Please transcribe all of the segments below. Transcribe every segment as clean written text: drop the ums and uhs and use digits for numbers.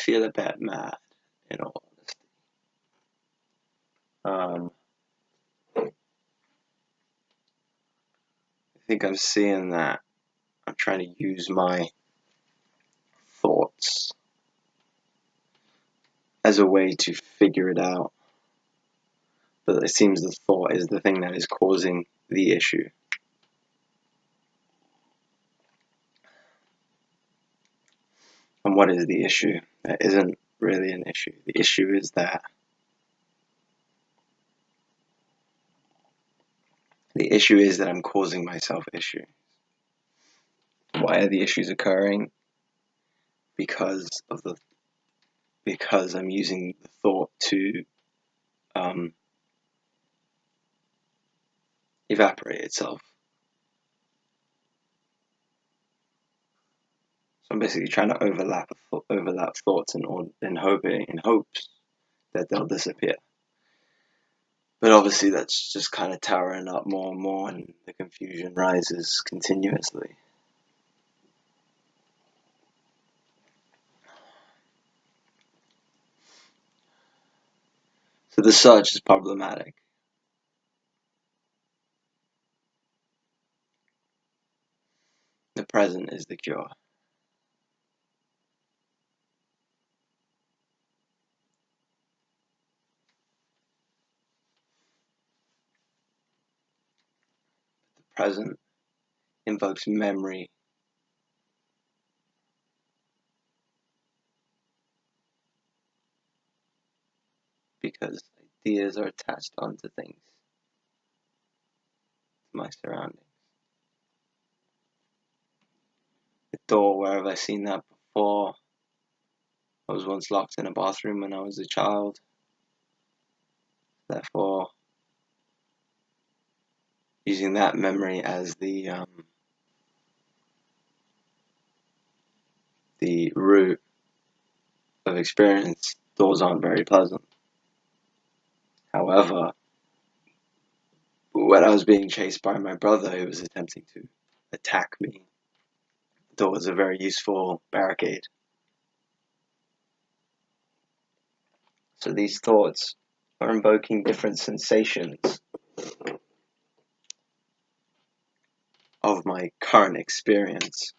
feel a bit mad, in all honesty. I think I'm seeing that I'm trying to use my thoughts as a way to figure it out, but it seems the thought is the thing that is causing the issue. And what is the issue? That isn't really an issue. The issue is that I'm causing myself issues. Why are the issues occurring? Because I'm using the thought to evaporate itself. So I'm basically trying to overlap thoughts in hopes that they'll disappear. But obviously that's just kind of towering up more and more, and the confusion rises continuously. So the search is problematic. The present is the cure. The present invokes memory. Because ideas are attached onto things, to my surroundings. The door, where have I seen that before? I was once locked in a bathroom when I was a child. Therefore, using that memory as the root of experience, doors aren't very pleasant. However, when I was being chased by my brother who was attempting to attack me, the door was a very useful barricade. So these thoughts are invoking different sensations of my current experience,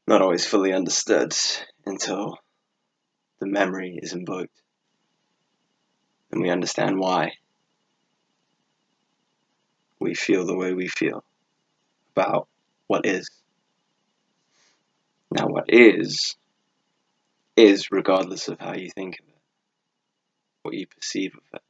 not always fully understood until the memory is invoked and we understand why we feel the way we feel about what is. Now, what is regardless of how you think of it, what you perceive of it.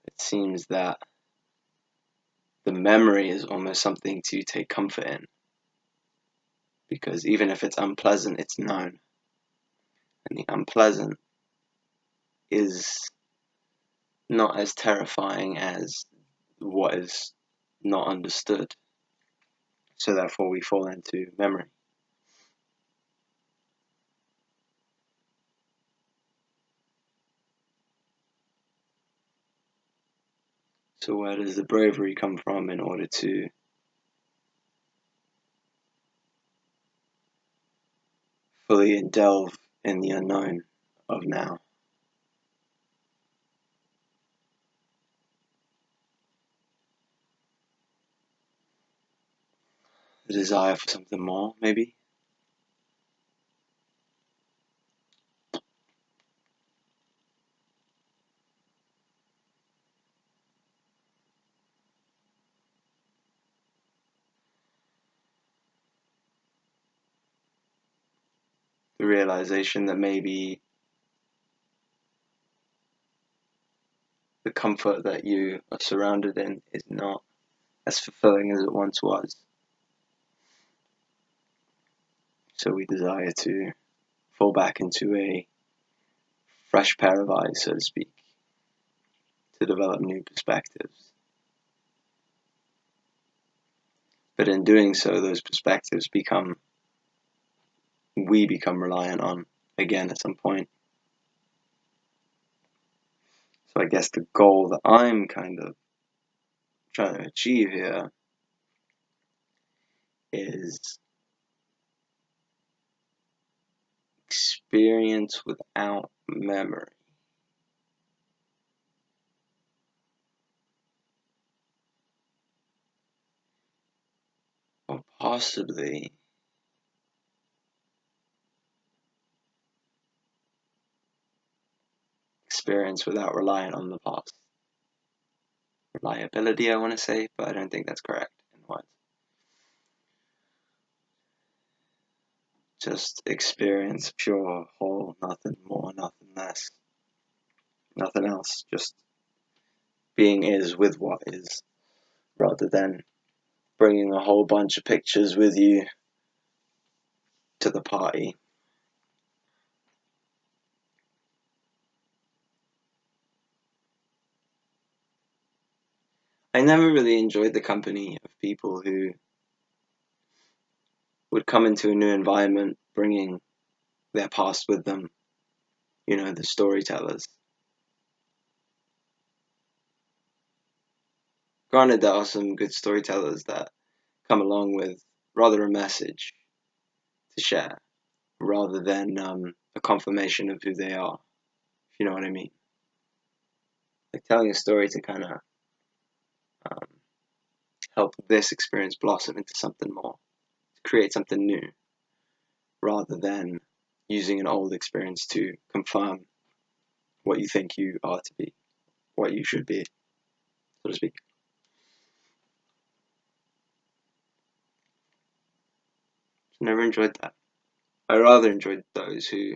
It seems that the memory is almost something to take comfort in, because even if it's unpleasant, it's known. And the unpleasant is not as terrifying as what is not understood. So therefore we fall into memory. So where does the bravery come from in order to fully delve in the unknown of now? The desire for something more, maybe? The realization that maybe the comfort that you are surrounded in is not as fulfilling as it once was. So we desire to fall back into a fresh pair of eyes, so to speak, to develop new perspectives. But in doing so, those perspectives we become reliant on again at some point. So I guess the goal that I'm kind of trying to achieve here is experience without memory. Or possibly experience without relying on the past. Reliability, I want to say, but I don't think that's correct in words. Just experience pure, whole, nothing more, nothing less, nothing else. Just being is with what is, rather than bringing a whole bunch of pictures with you to the party. I never really enjoyed the company of people who would come into a new environment bringing their past with them, the storytellers. Granted, there are some good storytellers that come along with rather a message to share rather than a confirmation of who they are, if you know what I mean. Like telling a story to kind of um, help this experience blossom into something more, to create something new, rather than using an old experience to confirm what you think you are to be, what you should be, so to speak. Never enjoyed that. I rather enjoyed those who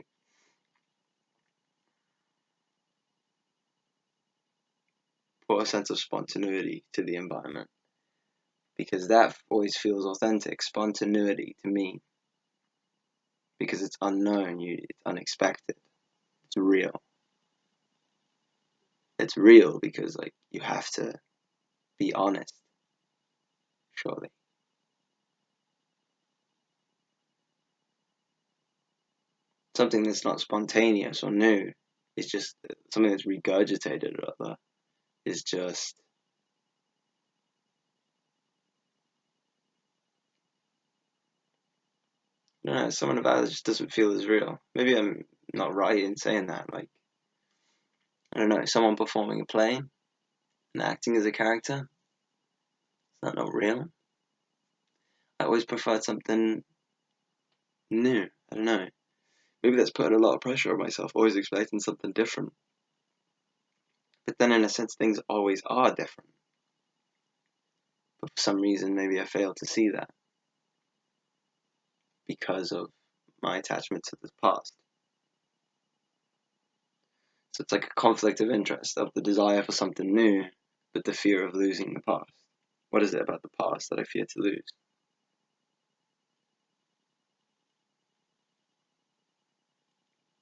brought a sense of spontaneity to the environment, because that always feels authentic. Spontaneity to me, because it's unknown, it's unexpected, it's real. It's real because like you have to be honest, surely. Something that's not spontaneous or new is just something that's regurgitated, rather, is just I don't know, someone about it just doesn't feel as real. Maybe I'm not right in saying that. Like, I don't know, someone performing a play and acting as a character, is that not real? I always preferred something new. I don't know. Maybe that's putting a lot of pressure on myself, always expecting something different. But then, in a sense, things always are different. But for some reason, maybe I fail to see that because of my attachment to the past. So it's like a conflict of interest of the desire for something new, but the fear of losing the past. What is it about the past that I fear to lose?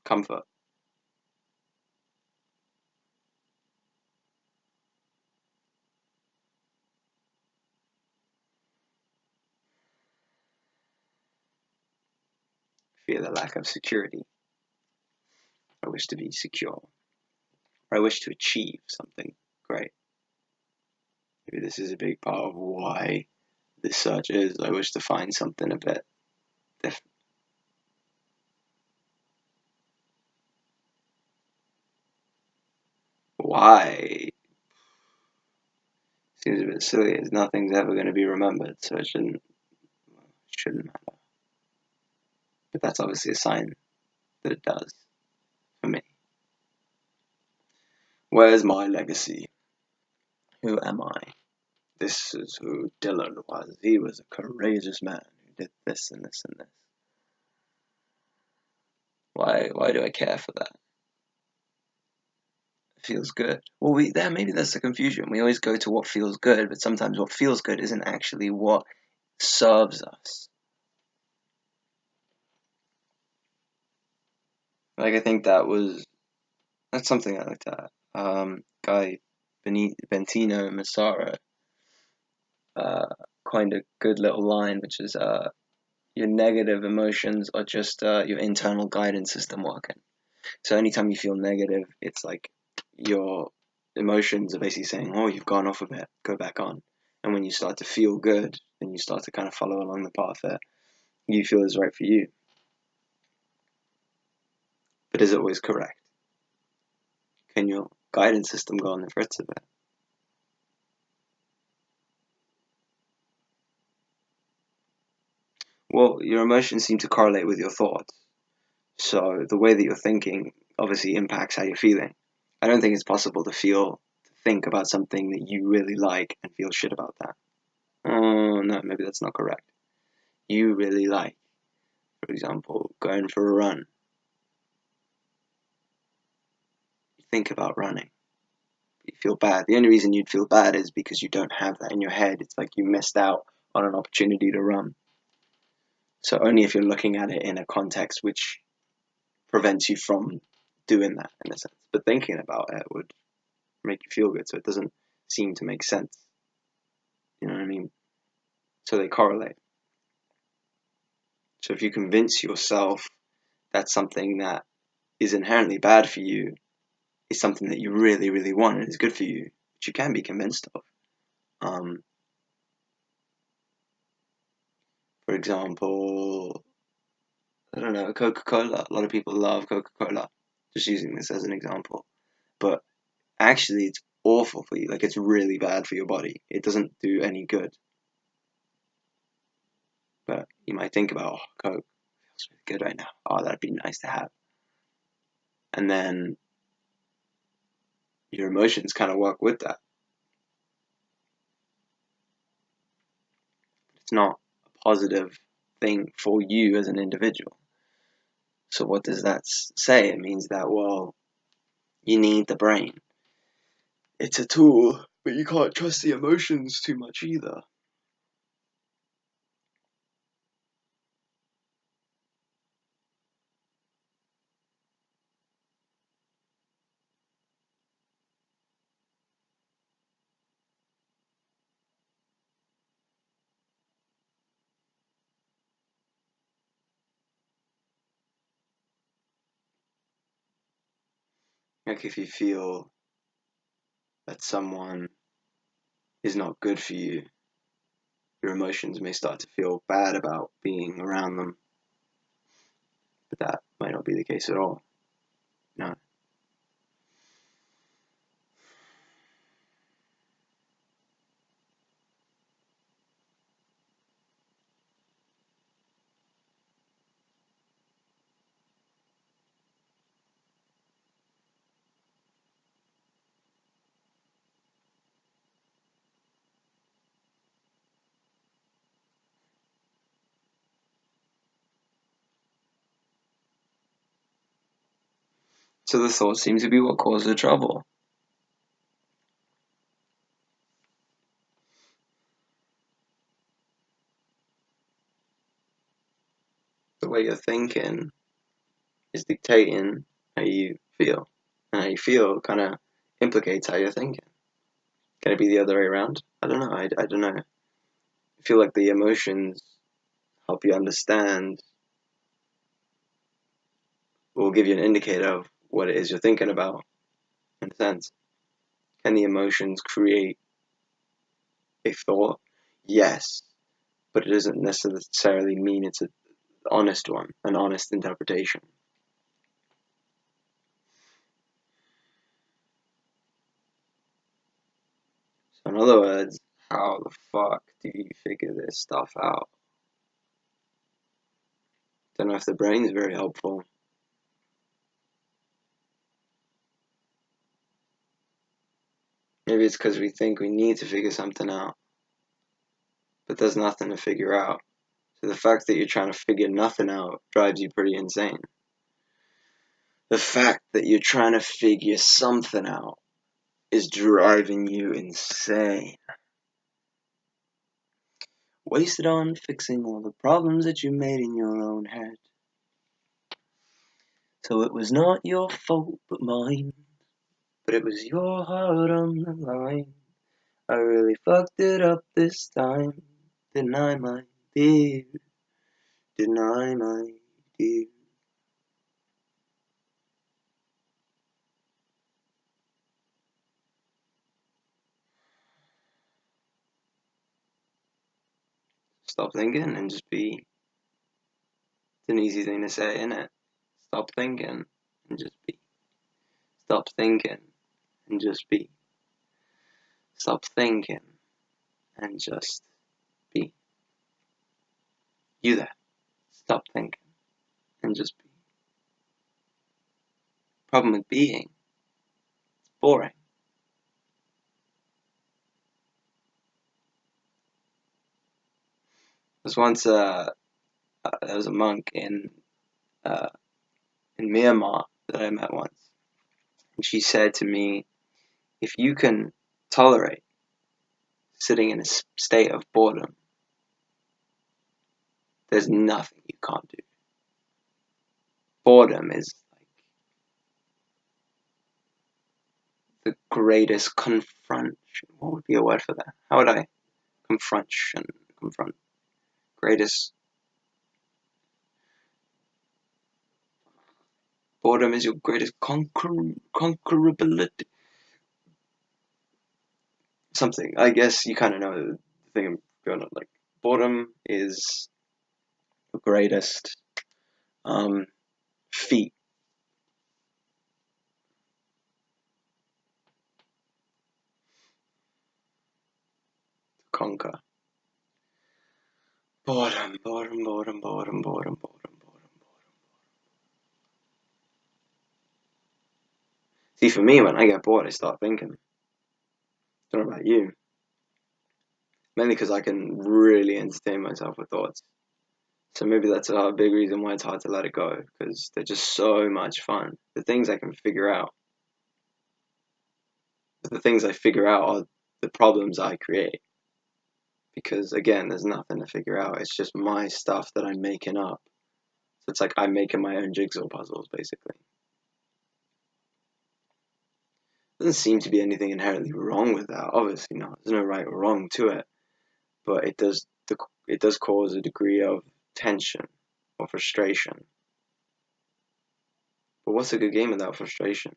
Comfort. Fear the lack of security. I wish to be secure. Or I wish to achieve something great. Maybe this is a big part of why this search is. I wish to find something a bit different. Why? Seems a bit silly as nothing's ever going to be remembered, so it shouldn't matter. But that's obviously a sign that it does for me. Where's my legacy? Who am I? This is who Dylan was. He was a courageous man who did this and this and this. Why do I care for that? It feels good. Well, maybe that's the confusion. We always go to what feels good, but sometimes what feels good isn't actually what serves us. Like I think that's something I looked at. Guy Bentino Massaro coined a good little line, which is your negative emotions are just your internal guidance system working. So anytime you feel negative, it's like you're emotions are basically saying, oh, you've gone off a bit, go back on. And when you start to feel good, then you start to kind of follow along the path that you feel is right for you. But is it always correct? Can your guidance system go on the fritz a bit? Well, your emotions seem to correlate with your thoughts. So the way that you're thinking obviously impacts how you're feeling. I don't think it's possible to think about something that you really like and feel shit about that. Oh, no, maybe that's not correct. You really like, for example, going for a run. You think about running. You feel bad. The only reason you'd feel bad is because you don't have that in your head. It's like you missed out on an opportunity to run. So only if you're looking at it in a context which prevents you from doing that, in a sense. But thinking about it would make you feel good, so it doesn't seem to make sense. You know what I mean? So they correlate. So if you convince yourself that something that is inherently bad for you is something that you really, really want and is good for you, which you can be convinced of. For example, I don't know, Coca-Cola. A lot of people love Coca-Cola. Just using this as an example. But actually, it's awful for you. Like, it's really bad for your body. It doesn't do any good. But you might think about, oh, Coke feels really good right now. Oh, that'd be nice to have. And then your emotions kind of work with that. It's not a positive thing for you as an individual. So what does that say? It means that, well, you need the brain. It's a tool, but you can't trust the emotions too much either. Like if you feel that someone is not good for you, your emotions may start to feel bad about being around them. But that might not be the case at all. No. So the thoughts seem to be what caused the trouble. The way you're thinking is dictating how you feel. And how you feel kind of implicates how you're thinking. Can it be the other way around? I don't know. I don't know. I feel like the emotions help you understand or give you an indicator of what it is you're thinking about, in a sense. Can the emotions create a thought? Yes. But it doesn't necessarily mean it's an honest one, an honest interpretation. So in other words, how the fuck do you figure this stuff out? Don't know if the brain's very helpful. Maybe it's because we think we need to figure something out, but there's nothing to figure out. So the fact that you're trying to figure nothing out drives you pretty insane. The fact that you're trying to figure something out is driving you insane. Wasted on fixing all the problems that you made in your own head. So it was not your fault but mine, but it was your heart on the line. I really fucked it up this time, didn't I, my dear? Didn't I, my dear? Stop thinking and just be. It's an easy thing to say, isn't it? Stop thinking and just be. Stop thinking and just be. Stop thinking and just be. You there. Stop thinking and just be. Problem with being, it's boring. There was once there was a monk in Myanmar that I met once, and she said to me, if you can tolerate sitting in a state of boredom, there's nothing you can't do. Boredom is like the greatest confrontation. What would be a word for that? How would I confront? Greatest. Boredom is your greatest conquerability. Something. I guess you kind of know the thing I'm going on. Like, boredom is the greatest feat. Conquer. Boredom, boredom, boredom, boredom, boredom, boredom, boredom. See, for me, when I get bored, I start thinking. Don't know about you. Mainly because I can really entertain myself with thoughts. So maybe that's a big reason why it's hard to let it go, because they're just so much fun. The things I can figure out. The things I figure out are the problems I create. Because again, there's nothing to figure out. It's just my stuff that I'm making up. So it's like I'm making my own jigsaw puzzles, basically. Doesn't seem to be anything inherently wrong with that. Obviously not. There's no right or wrong to it. But it does cause a degree of tension or frustration. But what's a good game without frustration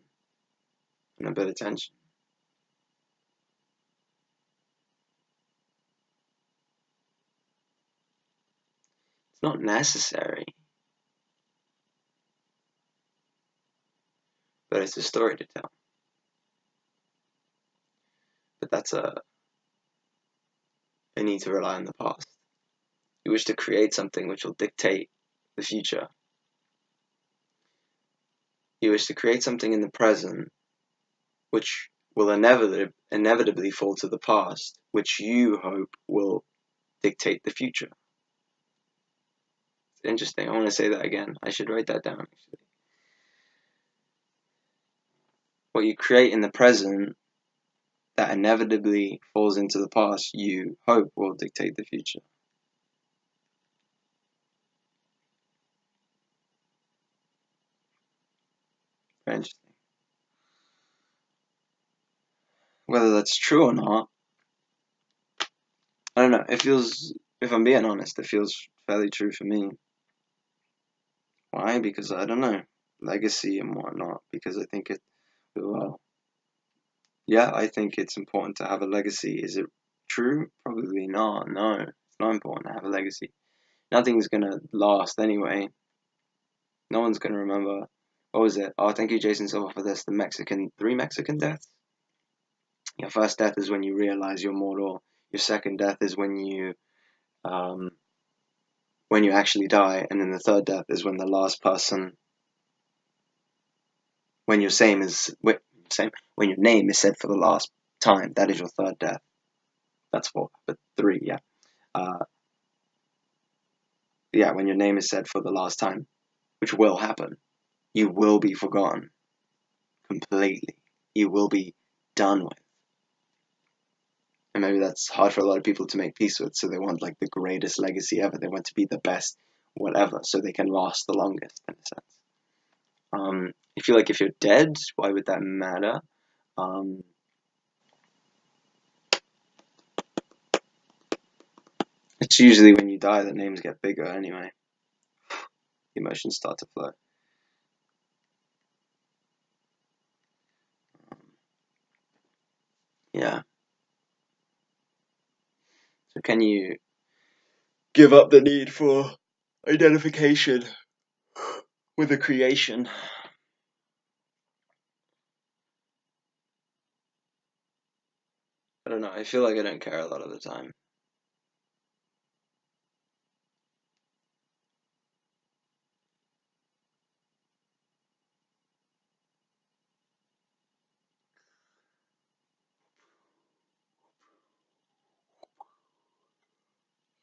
and a bit of tension? It's not necessary, but it's a story to tell. But that's a need to rely on the past. You wish to create something which will dictate the future. You wish to create something in the present which will inevitably fall to the past, which you hope will dictate the future. It's interesting. I want to say that again. I should write that down, actually. What you create in the present that inevitably falls into the past, you hope will dictate the future. Very interesting. Whether that's true or not, I don't know. It feels, if I'm being honest, it feels fairly true for me. Why? Because I don't know. Legacy and whatnot. Because I think well, yeah, I think it's important to have a legacy. Is it true? Probably not. No, it's not important to have a legacy. Nothing's gonna last anyway. No one's gonna remember. What was it? Oh, thank you, Jason Silva, for this. The three Mexican deaths. Your first death is when you realize you're mortal. Your second death is when you actually die, and then the third death is when the last person, when your name is said for the last time. That is your third death. That's four, but three, yeah. Yeah, when your name is said for the last time, which will happen, you will be forgotten completely. You will be done with. And maybe that's hard for a lot of people to make peace with, so they want like the greatest legacy ever. They want to be the best whatever, so they can last the longest, in a sense. I feel like if you're dead, why would that matter? It's usually when you die that names get bigger anyway. Emotions start to flow. Yeah. So can you give up the need for identification with the creation. I don't know, I feel like I don't care a lot of the time.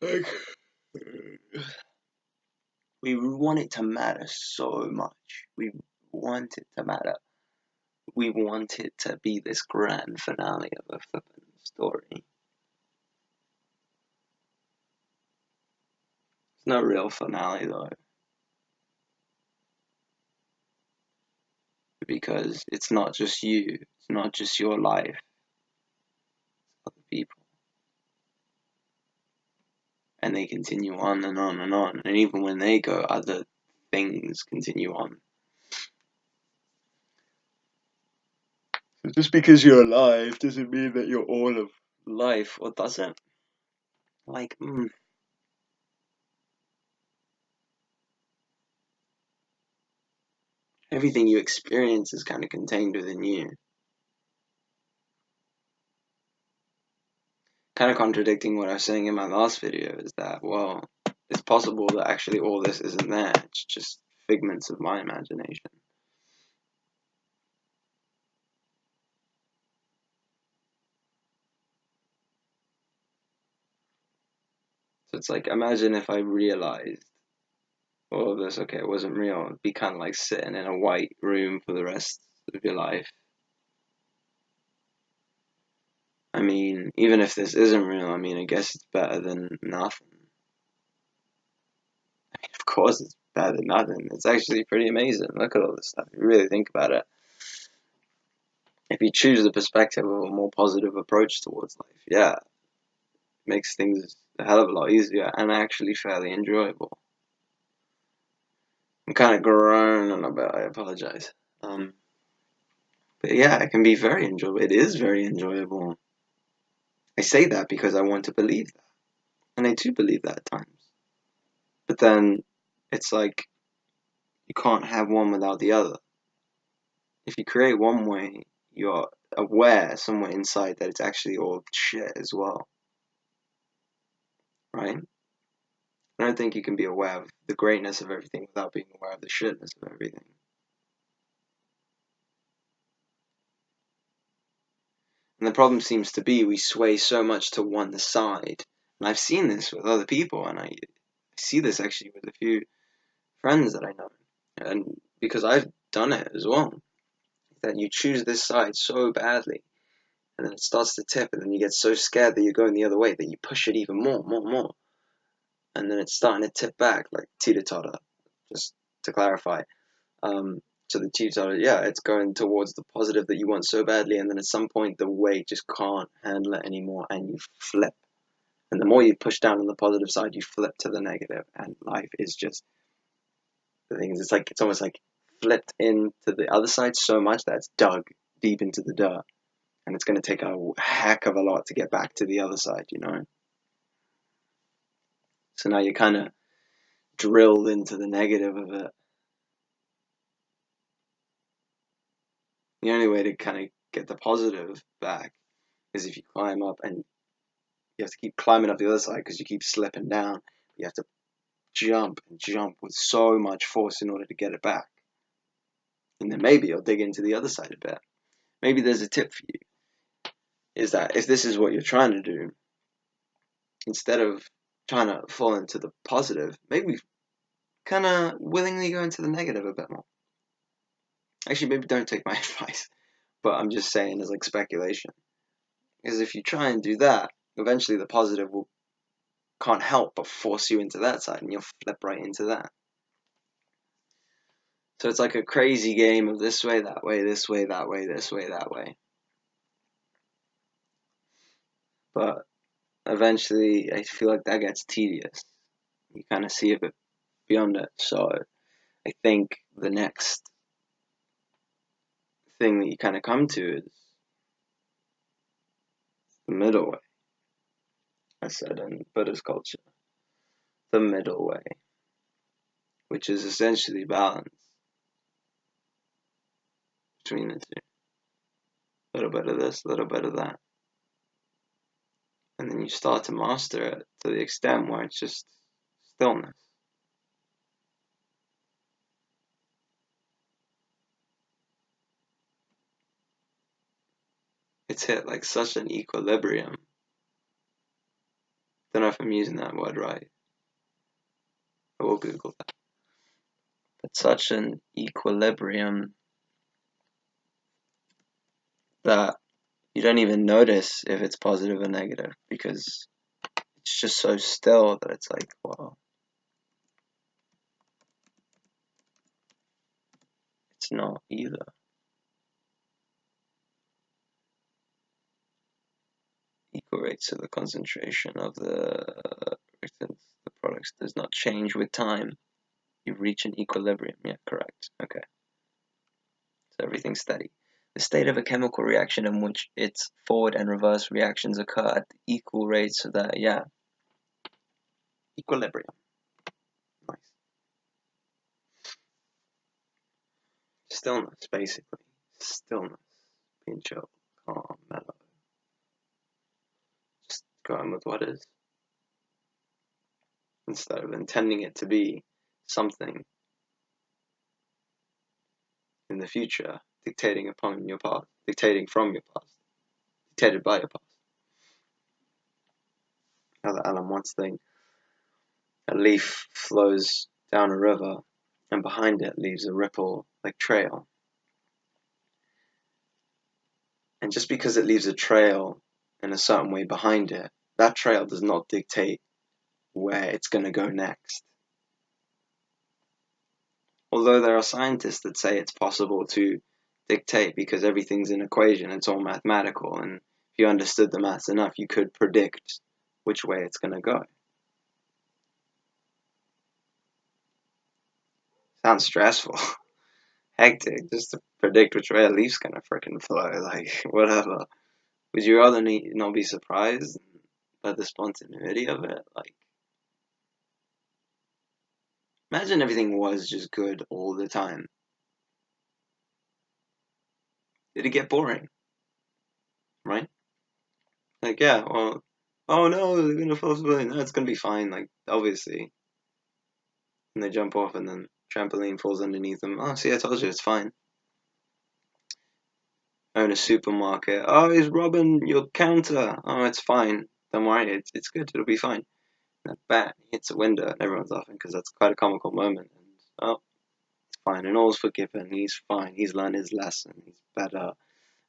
Like, we want it to matter so much. We want it to matter. We want it to be this grand finale of a flippin' story. It's no real finale though, because it's not just you, it's not just your life, it's other people. And they continue on and on and on, and even when they go, other things continue on. So just because you're alive doesn't mean that you're all of life, or does it? Like, everything you experience is kind of contained within you. Kind of contradicting what I was saying in my last video is that, well, it's possible that actually all this isn't there, it's just figments of my imagination. So it's like, imagine if I realized all of this, okay, it wasn't real. It'd be kind of like sitting in a white room for the rest of your life. I mean, even if this isn't real, I mean, I guess it's better than nothing. I mean, of course it's better than nothing. It's actually pretty amazing. Look at all this stuff. If you really think about it. If you choose the perspective of a more positive approach towards life, yeah, it makes things a hell of a lot easier and actually fairly enjoyable. I'm kind of groaning a bit, I apologize. But yeah, it can be very enjoyable. It is very enjoyable. I say that because I want to believe that. And I do believe that at times. But then it's like you can't have one without the other. If you create one way, you're aware somewhere inside that it's actually all shit as well. Right? I don't think you can be aware of the greatness of everything without being aware of the shitness of everything. And the problem seems to be we sway so much to one side. And I've seen this with other people, and I see this actually with a few friends that I know. And because I've done it as well. That you choose this side so badly, and then it starts to tip, and then you get so scared that you're going the other way that you push it even more. And then it's starting to tip back, like teeter-totter, just to clarify. So the teeter-totter, yeah, it's going towards the positive that you want so badly, and then at some point the weight just can't handle it anymore, and you flip. And the more you push down on the positive side, you flip to the negative, and life is just, the thing is, it's almost like flipped into the other side so much that it's dug deep into the dirt, and it's going to take a heck of a lot to get back to the other side, you know? So now you're kind of drilled into the negative of it. The only way to kind of get the positive back is if you climb up, and you have to keep climbing up the other side because you keep slipping down. You have to jump and jump with so much force in order to get it back. And then maybe you'll dig into the other side a bit. Maybe there's a tip for you, is that if this is what you're trying to do, instead of trying to fall into the positive, maybe kind of willingly go into the negative a bit more. Actually, maybe don't take my advice, but I'm just saying as like speculation. Because if you try and do that, eventually the positive can't help but force you into that side, and you'll flip right into that. So it's like a crazy game of this way, that way, this way, that way, this way, that way. But eventually, I feel like that gets tedious. You kind of see a bit beyond it. So I think the next thing that you kind of come to is the middle way, I said, in Buddhist culture. the middle way, which is essentially balance between the two. A little bit of this, a little bit of that. And then you start to master it to the extent where it's just stillness. It's hit like such an equilibrium. Don't know if I'm using that word right. I will Google that. But such an equilibrium that you don't even notice if it's positive or negative because it's just so still that it's like, well, it's not either. Equal rates of the concentration of the products does not change with time. You reach an equilibrium. Yeah, correct. Okay. So everything's steady. The state of a chemical reaction in which its forward and reverse reactions occur at equal rates so that, yeah, equilibrium. Nice. Stillness, basically. Stillness. Being chill, calm, mellow. Just going with what is. Instead of intending it to be something in the future, dictating upon your past, dictating from your past, dictated by your past. Another Alan Watts thing. A leaf flows down a river, and behind it leaves a ripple like trail. And just because it leaves a trail in a certain way behind it, that trail does not dictate where it's going to go next. Although there are scientists that say it's possible to dictate because everything's an equation, it's all mathematical, and if you understood the maths enough, you could predict which way it's going to go. Sounds stressful. Hectic, just to predict which way a leaf's going to freaking flow, like, whatever. Would you rather not be surprised by the spontaneity of it? Like, imagine everything was just good all the time. Did it get boring? Right? Like, yeah, well, oh no, they're gonna fall off the building. No, it's gonna be fine, like, obviously. And they jump off and then trampoline falls underneath them. Oh, see, I told you, it's fine. Own a supermarket. Oh, he's robbing your counter. Oh, it's fine. Don't worry, it's good, it'll be fine. And then bang, he hits a window and everyone's laughing because that's quite a comical moment. And, oh, it's fine, and all's forgiven. He's fine. He's learned his lesson. He's better.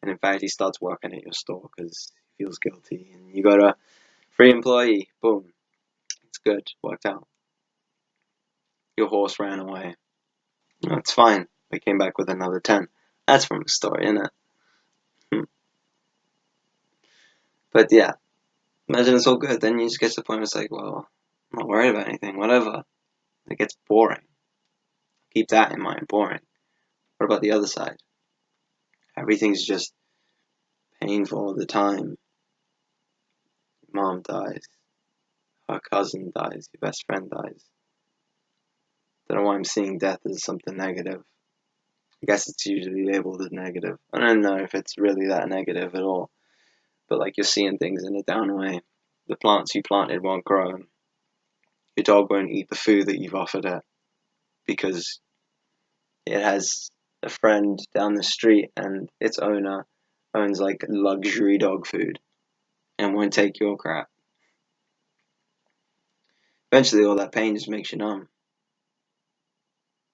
And in fact, he starts working at your store because he feels guilty. And you got a free employee. Boom. It's good. Worked out. Your horse ran away. No, it's fine. We came back with another 10. That's from a story, isn't it? But yeah, imagine it's all good. Then you just get to the point where it's like, well, I'm not worried about anything. Whatever. It gets boring. Keep that in mind. Boring. What about the other side? Everything's just painful all the time. Your mom dies. Her cousin dies. Your best friend dies. Don't know why I'm seeing death as something negative. I guess it's usually labeled as negative. I don't know if it's really that negative at all. But like you're seeing things in a down way. The plants you planted won't grow. Your dog won't eat the food that you've offered it because it has a friend down the street and its owner owns like luxury dog food and won't take your crap. Eventually all that pain just makes you numb.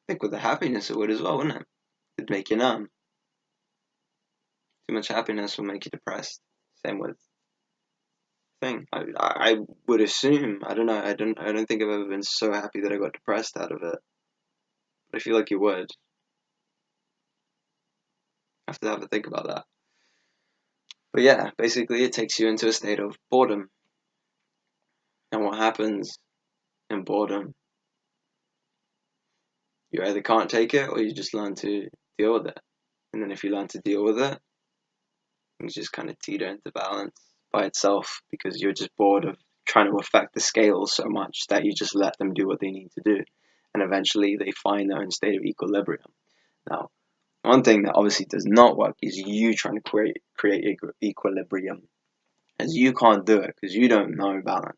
I think with the happiness it would as well, wouldn't it? It'd make you numb. Too much happiness will make you depressed. Same with thing. I would assume. I don't know. I don't think I've ever been so happy that I got depressed out of it. But I feel like you would. I have to have a think about that. But yeah, basically it takes you into a state of boredom. And what happens in boredom? You either can't take it or you just learn to deal with it. And then if you learn to deal with it, you just kind of teeter into balance by itself because you're just bored of trying to affect the scale so much that you just let them do what they need to do, and eventually they find their own state of equilibrium. Now, one thing that obviously does not work is you trying to create equilibrium, as you can't do it because you don't know balance.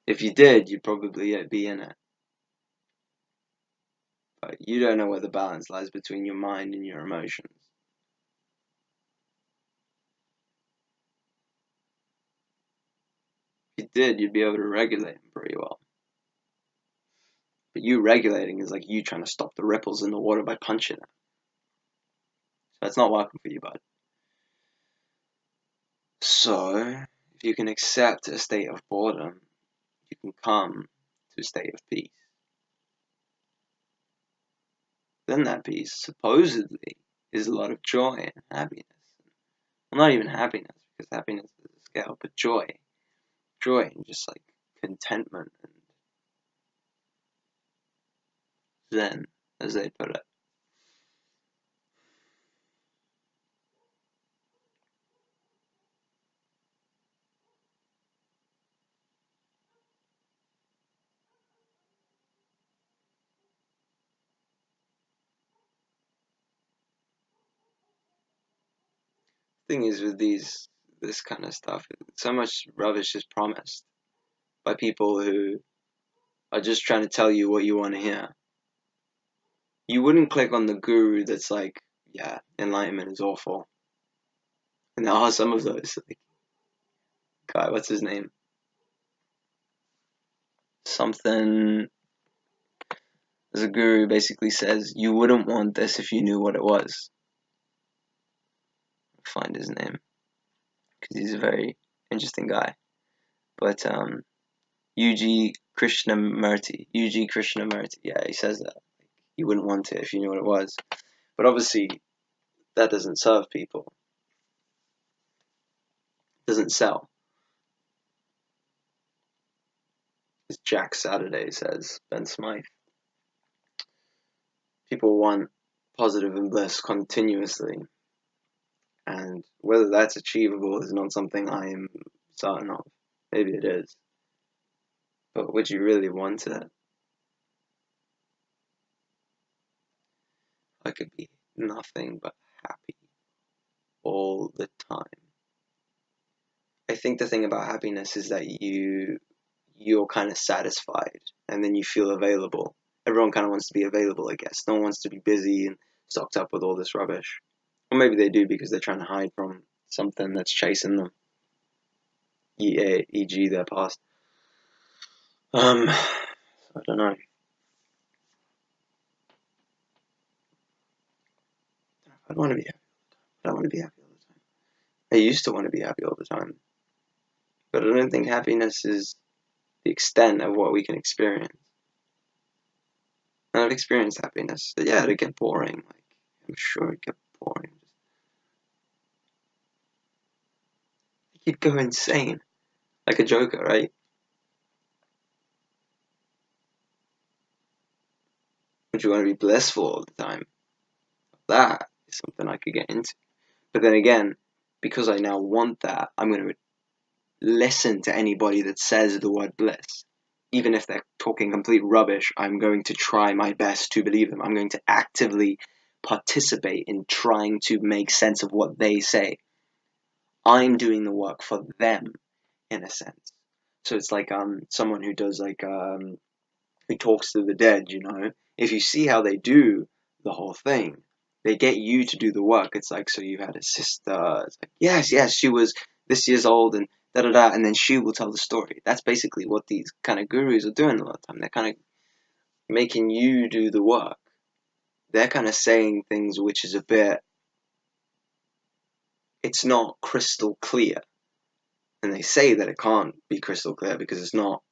If you did, you'd probably be in it. But you don't know where the balance lies between your mind and your emotions. If you did, you'd be able to regulate them pretty well. But you regulating is like you trying to stop the ripples in the water by punching it. So that's not working for you, bud. So, if you can accept a state of boredom, you can come to a state of peace. Then that peace, supposedly, is a lot of joy and happiness. Well, not even happiness, because happiness is a scale, but joy. Joy and just like contentment and zen, as they put it. Thing is with this kind of stuff, so much rubbish is promised by people who are just trying to tell you what you want to hear. You wouldn't click on the guru that's like, yeah, enlightenment is awful. And there are some of those. Like, guy, what's his name? Something. There's a guru who basically says you wouldn't want this if you knew what it was. I'll find his name because he's a very interesting guy. But UG Krishnamurti, yeah, he says that you wouldn't want it if you knew what it was. But obviously, that doesn't serve people. It doesn't sell. As Jack Saturday says, Ben Smythe. People want positive and bliss continuously. And whether that's achievable is not something I am certain of. Maybe it is. But would you really want it? I could be nothing but happy all the time. I think the thing about happiness is that you're kind of satisfied and then you feel available. Everyone kind of wants to be available, I guess. No one wants to be busy and stocked up with all this rubbish. Or maybe they do because they're trying to hide from something that's chasing them. E.g. their past. I don't know. I don't want to be happy. I don't want to be happy all the time. I used to want to be happy all the time. But I don't think happiness is the extent of what we can experience. And I've experienced happiness. But yeah, it'd get boring. Like, I'm sure it'd get boring. You'd go insane. Like a Joker, right? Would you want to be blissful all the time? That is something I could get into. But then again, because I now want that, I'm going to listen to anybody that says the word bliss. Even if they're talking complete rubbish, I'm going to try my best to believe them. I'm going to actively participate in trying to make sense of what they say. I'm doing the work for them, in a sense. So it's like someone who does like who talks to the dead, you know. If you see how they do the whole thing, they get you to do the work. It's like, so you had a sister. It's like, yes, she was this years old and da da da, and then she will tell the story. That's basically what these kind of gurus are doing a lot of the time. They're kind of making you do the work. They're kind of saying things which is a bit, it's not crystal clear. And they say that it can't be crystal clear because it's not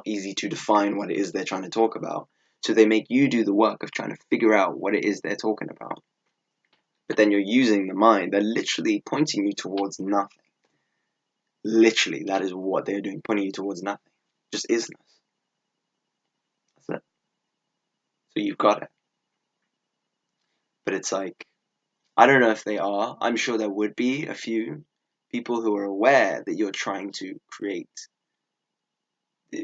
easy to define what it is they're trying to talk about. So they make you do the work of trying to figure out what it is they're talking about. But then you're using the mind. They're literally pointing you towards nothing. Literally, that is what they're doing, pointing you towards nothing. Just isness. That's it. So you've got it. But it's like, I don't know if they are. I'm sure there would be a few people who are aware that you're trying to create,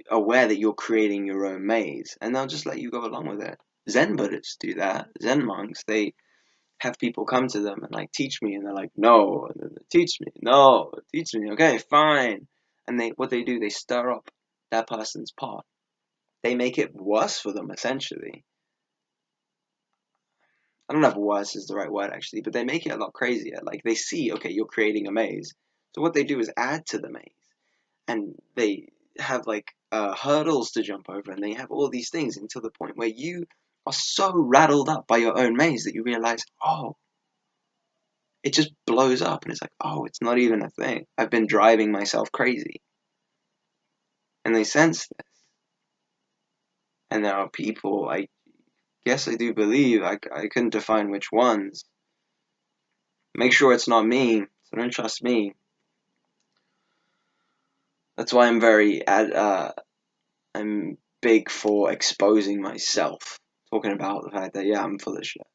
aware that you're creating your own maze, and they'll just let you go along with it. Zen Buddhists do that. Zen monks, they have people come to them and like teach me, and they're like, no, and then they teach me, no, teach me, okay, fine. And what they do, they stir up that person's pot. They make it worse for them, essentially. I don't know if worse is the right word actually, but they make it a lot crazier. Like they see, okay, you're creating a maze. So what they do is add to the maze. And they have like hurdles to jump over, and they have all these things until the point where you are so rattled up by your own maze that you realize, oh, it just blows up, and it's like, oh, it's not even a thing. I've been driving myself crazy. And they sense this. And there are people, I guess I do believe, I couldn't define which ones. Make sure it's not me, so don't trust me. That's why I'm big for exposing myself, talking about the fact that, yeah, I'm full of shit.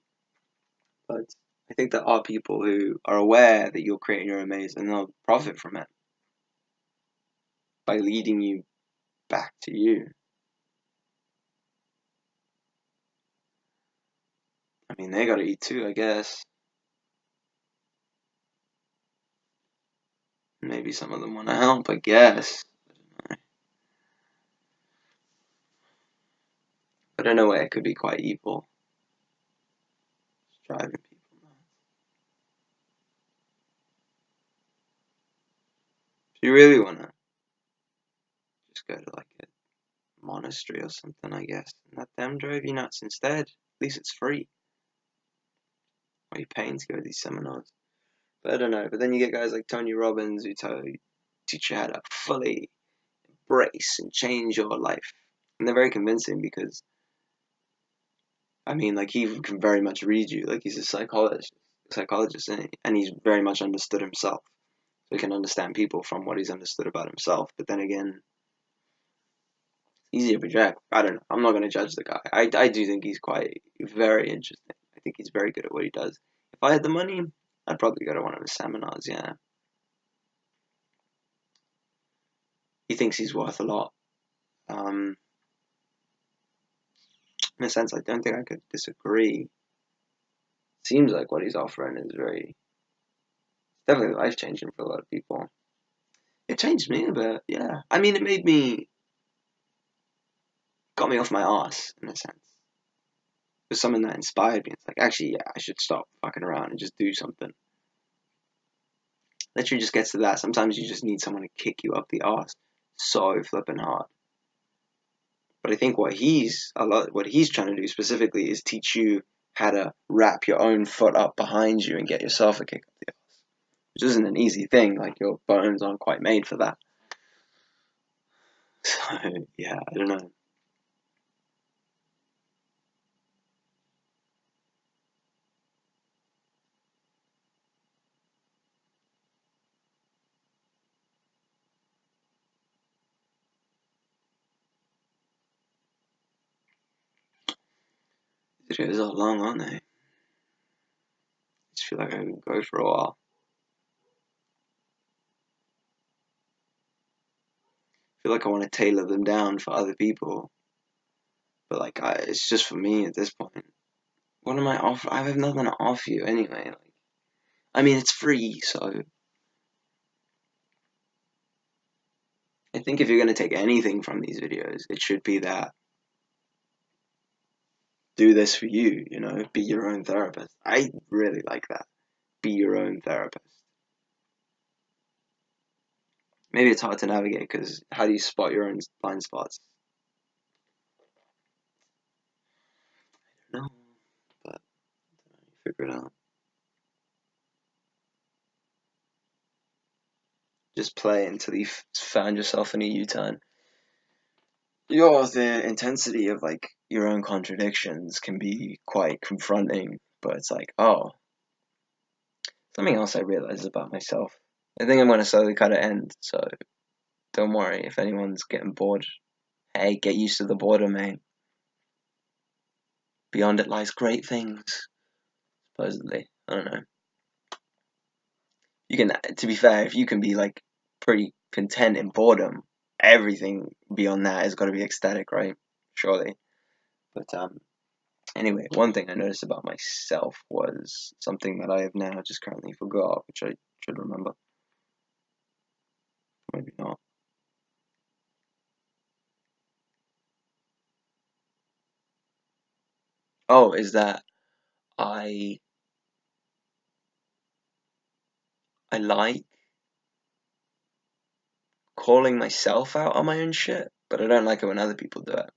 But I think there are people who are aware that you're creating your own maze, and they'll profit from it by leading you back to you. I mean, they gotta eat too, I guess. Maybe some of them want to help, I guess. But in a way, it could be quite evil. Just driving people nuts. If you really want to, just go to like a monastery or something, I guess, and let them drive you nuts instead. At least it's free. Why are you paying to go to these seminars? But I don't know. But then you get guys like Tony Robbins who teach you how to fully embrace and change your life. And they're very convincing because, I mean, like he can very much read you. Like he's a psychologist, and he's very much understood himself. So he can understand people from what he's understood about himself. But then again, easy to project. I don't know. I'm not going to judge the guy. I do think he's quite very interesting. I think he's very good at what he does. If I had the money, I'd probably go to one of his seminars, yeah. He thinks he's worth a lot. In a sense, I don't think I could disagree. Seems like what he's offering is definitely life-changing for a lot of people. It changed me a bit, yeah. I mean, got me off my ass, in a sense. It was something that inspired me. It's like, actually, yeah, I should stop fucking around and just do something. Literally just gets to that. Sometimes you just need someone to kick you up the arse so flipping hard. But I think what he's trying to do specifically is teach you how to wrap your own foot up behind you and get yourself a kick up the arse, which isn't an easy thing. Like your bones aren't quite made for that. So yeah, I don't know. These videos are long, aren't they? I just feel like I can go for a while. I feel like I want to tailor them down for other people, but like it's just for me at this point. What am I off? I have nothing to offer you anyway. Like, I mean, it's free, so I think if you're going to take anything from these videos, it should be that do this for you, you know, be your own therapist. I really like that. Be your own therapist. Maybe it's hard to navigate because how do you spot your own blind spots? I don't know, but you figure it out. Just play until you found yourself in a U-turn. The intensity of like your own contradictions can be quite confronting, but it's like, oh, something else I realized about myself. I think I'm going to slowly cut it end, so don't worry if anyone's getting bored. Hey, get used to the boredom, mate. Beyond it lies great things, supposedly. I don't know. You can, to be fair, if you can be like pretty content in boredom, everything beyond that has got to be ecstatic, right? Surely. But anyway, one thing I noticed about myself was something that I have now just currently forgot, which I should remember. Maybe not. Oh, is that I I like calling myself out on my own shit, but I don't like it when other people do it.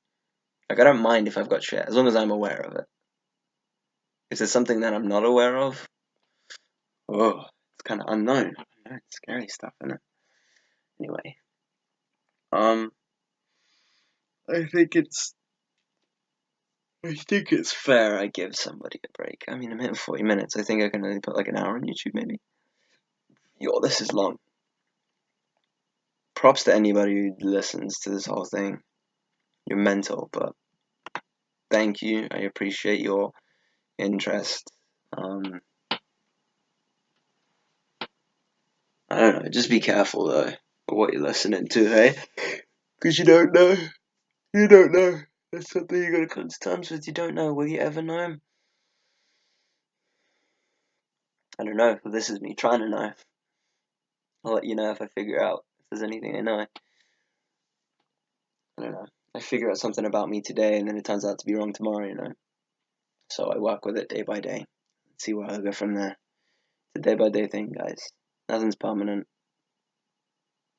Like I don't mind if I've got shit as long as I'm aware of it. If there's something that I'm not aware of, oh, it's kind of unknown. I know, it's scary stuff, isn't it? Anyway, um, I think it's I think it's fair I give somebody a break. I mean, I'm hitting 40 minutes. I think I can only put like an hour on YouTube, maybe. Yo, this is long. Props to anybody who listens to this whole thing. You're mental, but thank you. I appreciate your interest. I don't know. Just be careful though of what you're listening to, hey? Because you don't know. You don't know. That's something you gotta come to terms with. You don't know. Will you ever know? I don't know. But this is me trying to know. I'll let you know if I figure out if there's anything I know. I don't know. I figure out something about me today and then it turns out to be wrong tomorrow, you know? So I work with it day by day. See where I go from there. It's a day by day thing, guys. Nothing's permanent.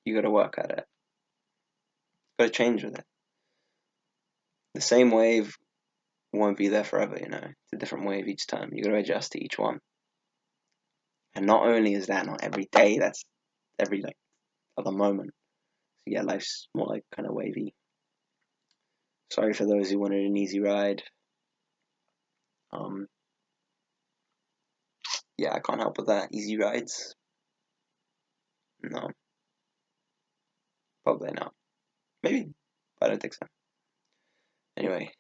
You gotta work at it. Gotta change with it. The same wave won't be there forever, you know? It's a different wave each time. You gotta adjust to each one. And not only is that not every day, that's every like other moment. So yeah, life's more like kind of wavy. Sorry for those who wanted an easy ride. Um, yeah, I can't help with that. Easy rides? No, probably not. Maybe, but I don't think so. Anyway,